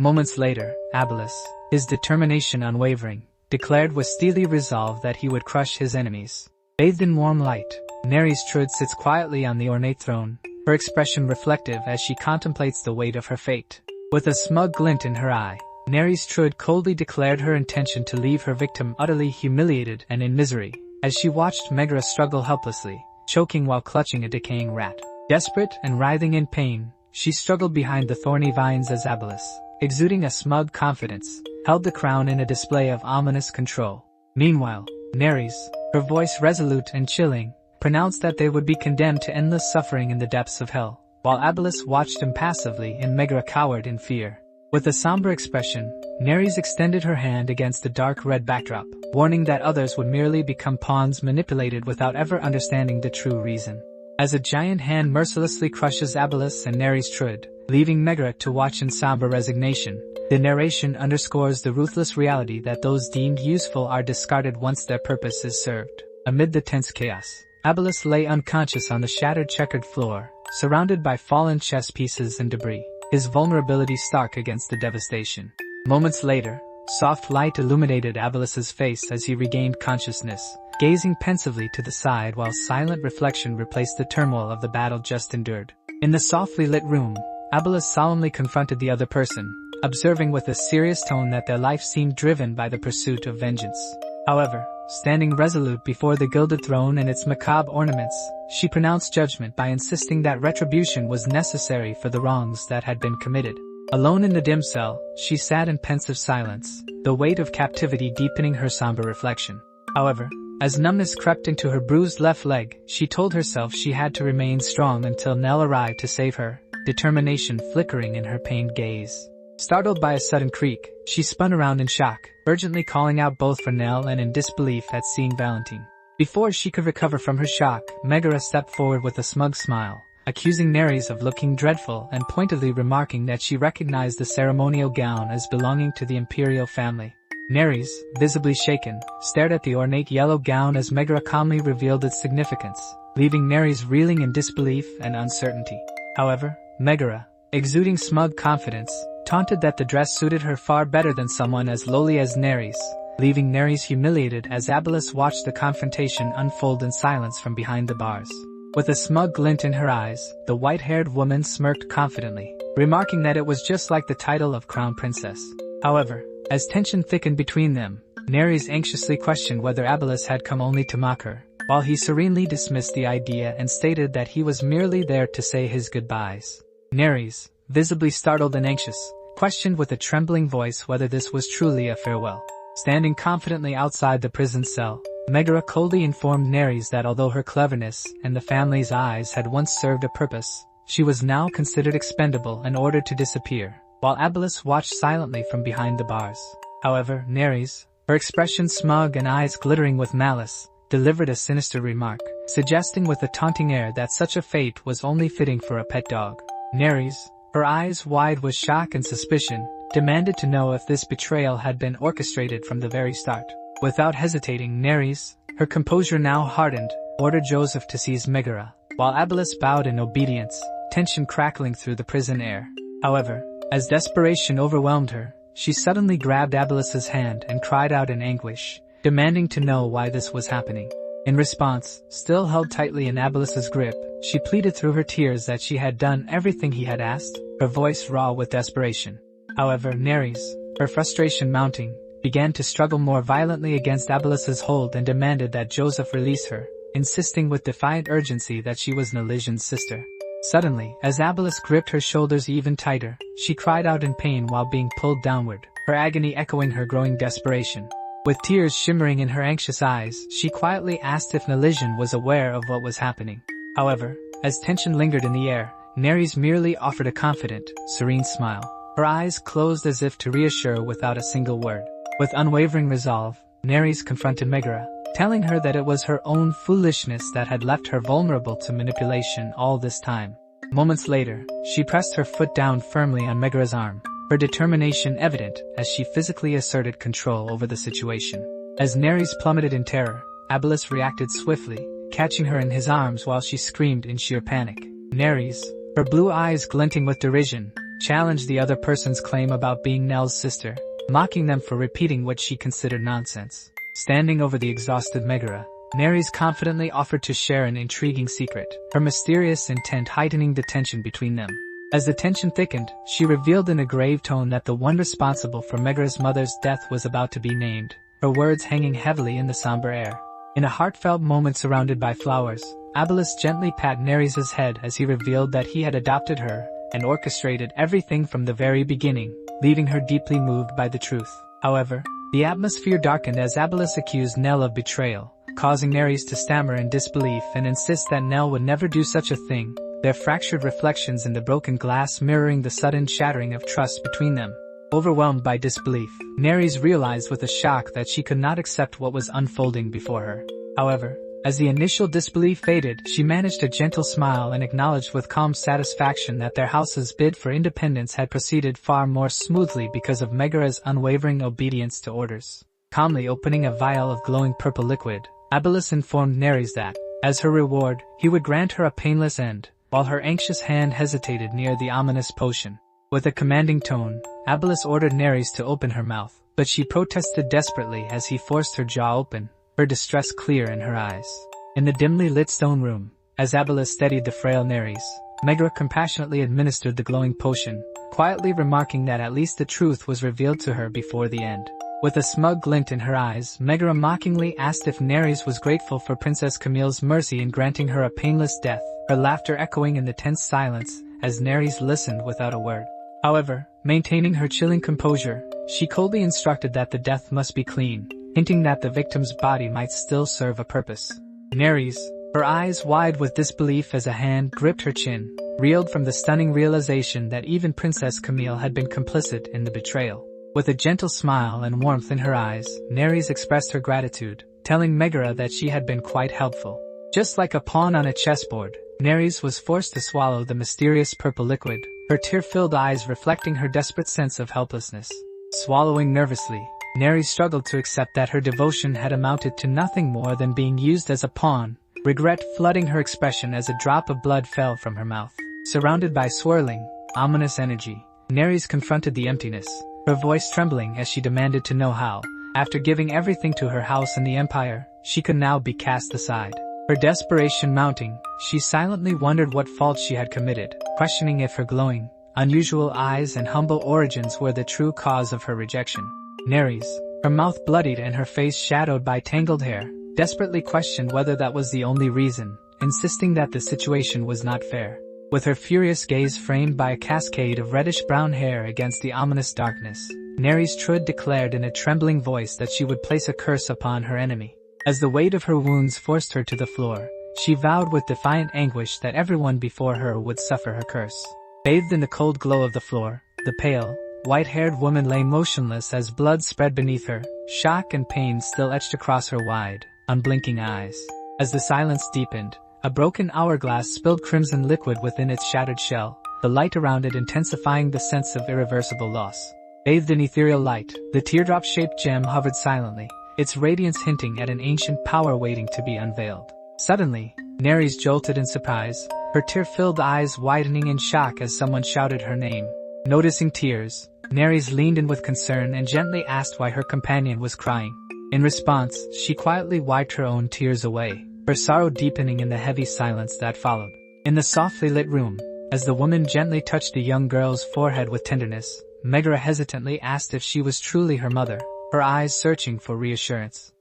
Moments later, Abalus, his determination unwavering, declared with steely resolve that he would crush his enemies. Bathed in warm light, Nereis Trud sits quietly on the ornate throne, her expression reflective as she contemplates the weight of her fate. With a smug glint in her eye, Nereis Trud coldly declared her intention to leave her victim utterly humiliated and in misery, as she watched Megara struggle helplessly, choking while clutching a decaying rat. Desperate and writhing in pain, she struggled behind the thorny vines as Abalus, exuding a smug confidence, held the crown in a display of ominous control. Meanwhile, Nereis, her voice resolute and chilling, pronounced that they would be condemned to endless suffering in the depths of hell, while Abalus watched impassively and Megara cowered in fear. With a somber expression, Nereis extended her hand against the dark red backdrop, warning that others would merely become pawns manipulated without ever understanding the true reason. As a giant hand mercilessly crushes Abalus and Nereis Trud, leaving Megara to watch in somber resignation, the narration underscores the ruthless reality that those deemed useful are discarded once their purpose is served. Amid the tense chaos, Abalus lay unconscious on the shattered checkered floor, surrounded by fallen chess pieces and debris, his vulnerability stark against the devastation. Moments later, soft light illuminated Abalus's face as he regained consciousness, gazing pensively to the side while silent reflection replaced the turmoil of the battle just endured. In the softly lit room, Abalus solemnly confronted the other person, observing with a serious tone that their life seemed driven by the pursuit of vengeance. However, standing resolute before the gilded throne and its macabre ornaments, she pronounced judgment by insisting that retribution was necessary for the wrongs that had been committed. Alone in the dim cell, she sat in pensive silence, the weight of captivity deepening her somber reflection. However, as numbness crept into her bruised left leg, she told herself she had to remain strong until Nell arrived to save her, determination flickering in her pained gaze. Startled by a sudden creak, she spun around in shock, urgently calling out both for Nell and in disbelief at seeing Valentine. Before she could recover from her shock, Megara stepped forward with a smug smile, accusing Nereis of looking dreadful and pointedly remarking that she recognized the ceremonial gown as belonging to the imperial family. Nereis, visibly shaken, stared at the ornate yellow gown as Megara calmly revealed its significance, leaving Nereis reeling in disbelief and uncertainty. However, Megara, exuding smug confidence, taunted that the dress suited her far better than someone as lowly as Nereis, leaving Nereis humiliated as Abalus watched the confrontation unfold in silence from behind the bars. With a smug glint in her eyes, the white-haired woman smirked confidently, remarking that it was just like the title of crown princess. However, as tension thickened between them, Nereis anxiously questioned whether Abalus had come only to mock her, while he serenely dismissed the idea and stated that he was merely there to say his goodbyes. Nereis, visibly startled and anxious, questioned with a trembling voice whether this was truly a farewell. Standing confidently outside the prison cell, Megara coldly informed Nereis that although her cleverness and the family's eyes had once served a purpose, she was now considered expendable and ordered to disappear, while Abalus watched silently from behind the bars. However, Nereis, her expression smug and eyes glittering with malice, delivered a sinister remark, suggesting with a taunting air that such a fate was only fitting for a pet dog. Nereis, her eyes wide with shock and suspicion, demanded to know if this betrayal had been orchestrated from the very start. Without hesitating, Nereis, her composure now hardened, ordered Joseph to seize Megara, while Abalus bowed in obedience, tension crackling through the prison air. However, as desperation overwhelmed her, she suddenly grabbed Abalus's hand and cried out in anguish, demanding to know why this was happening. In response, still held tightly in Abalus's grip, she pleaded through her tears that she had done everything he had asked, her voice raw with desperation. However, Nereis, her frustration mounting, began to struggle more violently against Abalus's hold and demanded that Joseph release her, insisting with defiant urgency that she was Nelysion's sister. Suddenly, as Abalus gripped her shoulders even tighter, she cried out in pain while being pulled downward, her agony echoing her growing desperation. With tears shimmering in her anxious eyes, she quietly asked if Nelysion was aware of what was happening. However, as tension lingered in the air, Nereis merely offered a confident, serene smile, her eyes closed as if to reassure without a single word. With unwavering resolve, Nereis confronted Megara, telling her that it was her own foolishness that had left her vulnerable to manipulation all this time. Moments later, she pressed her foot down firmly on Megara's arm, her determination evident as she physically asserted control over the situation. As Nereis plummeted in terror, Abalus reacted swiftly, catching her in his arms while she screamed in sheer panic. Nereis, her blue eyes glinting with derision, challenged the other person's claim about being Nell's sister, mocking them for repeating what she considered nonsense. Standing over the exhausted Megara, Nerys confidently offered to share an intriguing secret, her mysterious intent heightening the tension between them. As the tension thickened, she revealed in a grave tone that the one responsible for Megara's mother's death was about to be named, her words hanging heavily in the somber air. In a heartfelt moment surrounded by flowers, Abelis gently patted Nerys' head as he revealed that he had adopted her and orchestrated everything from the very beginning, leaving her deeply moved by the truth. However, the atmosphere darkened as Abelis accused Nell of betrayal, causing Nerys to stammer in disbelief and insist that Nell would never do such a thing, their fractured reflections in the broken glass mirroring the sudden shattering of trust between them. Overwhelmed by disbelief, Nerys realized with a shock that she could not accept what was unfolding before her. However, as the initial disbelief faded, she managed a gentle smile and acknowledged with calm satisfaction that their house's bid for independence had proceeded far more smoothly because of Megara's unwavering obedience to orders. Calmly opening a vial of glowing purple liquid, Abelis informed Nerys that, as her reward, he would grant her a painless end, while her anxious hand hesitated near the ominous potion. With a commanding tone, Abelis ordered Nerys to open her mouth, but she protested desperately as he forced her jaw open, her distress clear in her eyes. In the dimly lit stone room, as Abelis steadied the frail Nerys, Megara compassionately administered the glowing potion, quietly remarking that at least the truth was revealed to her before the end. With a smug glint in her eyes, Megara mockingly asked if Nerys was grateful for Princess Camille's mercy in granting her a painless death, her laughter echoing in the tense silence as Nerys listened without a word. However, maintaining her chilling composure, she coldly instructed that the death must be clean, hinting that the victim's body might still serve a purpose. Nerys, her eyes wide with disbelief as a hand gripped her chin, reeled from the stunning realization that even Princess Camille had been complicit in the betrayal. With a gentle smile and warmth in her eyes, Nerys expressed her gratitude, telling Megara that she had been quite helpful. Just like a pawn on a chessboard, Nerys was forced to swallow the mysterious purple liquid, her tear-filled eyes reflecting her desperate sense of helplessness. Swallowing nervously, Nerys struggled to accept that her devotion had amounted to nothing more than being used as a pawn, regret flooding her expression as a drop of blood fell from her mouth. Surrounded by swirling, ominous energy, Nerys confronted the emptiness, her voice trembling as she demanded to know how, after giving everything to her house and the Empire, she could now be cast aside. Her desperation mounting, she silently wondered what fault she had committed, questioning if her glowing, unusual eyes and humble origins were the true cause of her rejection. Nerys, her mouth bloodied and her face shadowed by tangled hair, desperately questioned whether that was the only reason, insisting that the situation was not fair. With her furious gaze framed by a cascade of reddish-brown hair against the ominous darkness, Nerys Trud declared in a trembling voice that she would place a curse upon her enemy. As the weight of her wounds forced her to the floor, she vowed with defiant anguish that everyone before her would suffer her curse. Bathed in the cold glow of the floor, the pale, white-haired woman lay motionless as blood spread beneath her, shock and pain still etched across her wide, unblinking eyes. As the silence deepened, a broken hourglass spilled crimson liquid within its shattered shell, the light around it intensifying the sense of irreversible loss. Bathed in ethereal light, the teardrop-shaped gem hovered silently, its radiance hinting at an ancient power waiting to be unveiled. Suddenly, Nerys jolted in surprise, her tear-filled eyes widening in shock as someone shouted her name. Noticing tears, Nerys leaned in with concern and gently asked why her companion was crying. In response, she quietly wiped her own tears away, her sorrow deepening in the heavy silence that followed. In the softly lit room, as the woman gently touched the young girl's forehead with tenderness, Megara hesitantly asked if she was truly her mother, her eyes searching for reassurance.